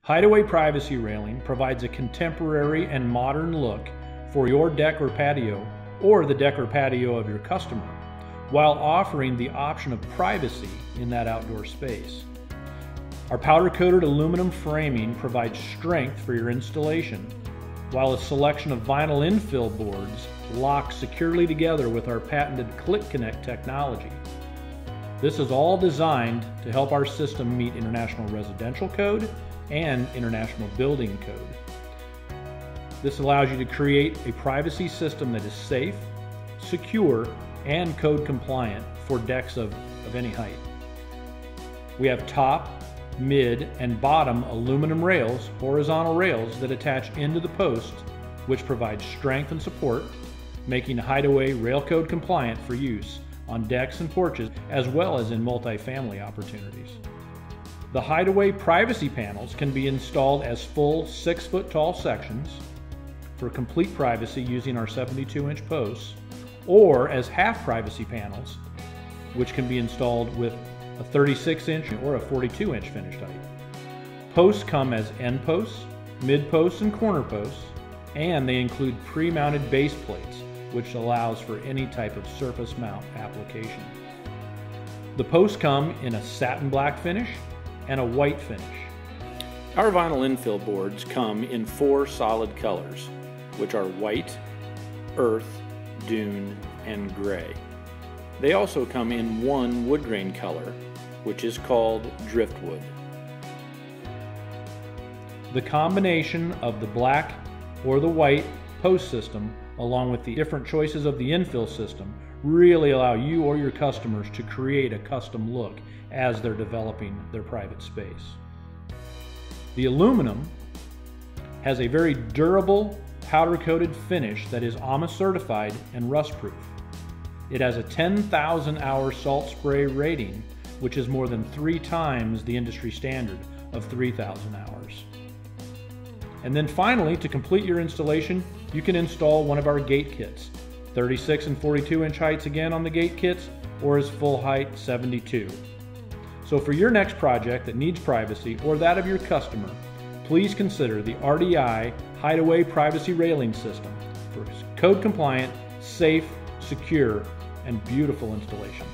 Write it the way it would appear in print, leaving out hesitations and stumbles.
HideAway Privacy Railing provides a contemporary and modern look for your deck or patio, or the deck or patio of your customer, while offering the option of privacy in that outdoor space. Our powder-coated aluminum framing provides strength for your installation, while a selection of vinyl infill boards lock securely together with our patented ClickConnect technology. This is all designed to help our system meet International Residential Code and International Building Code. This allows you to create a privacy system that is safe, secure, and code compliant for decks of any height. We have top, mid, and bottom aluminum rails, horizontal rails that attach into the post, which provides strength and support, making HideAway rail code compliant for use on decks and porches, as well as in multifamily opportunities. The HideAway privacy panels can be installed as full 6-foot tall sections for complete privacy using our 72-inch posts, or as half privacy panels, which can be installed with a 36-inch or a 42-inch finished height. Posts come as end posts, mid posts, and corner posts, and they include pre-mounted base plates, which allows for any type of surface mount application. The posts come in a satin black finish and a white finish. Our vinyl infill boards come in 4 solid colors, which are white, earth, dune, and gray. They also come in 1 wood grain color, which is called driftwood. The combination of the black or the white post system, along with the different choices of the infill system, really allow you or your customers to create a custom look as they're developing their private space. The aluminum has a very durable powder-coated finish that is AMA certified and rust-proof. It has a 10,000 hour salt spray rating, which is more than 3 times the industry standard of 3,000 hours. And then finally, to complete your installation, you can install one of our gate kits, 36 and 42-inch heights again on the gate kits, or as full height 72. So for your next project that needs privacy or that of your customer, please consider the RDI HideAway Privacy Railing System for code compliant, safe, secure, and beautiful installation.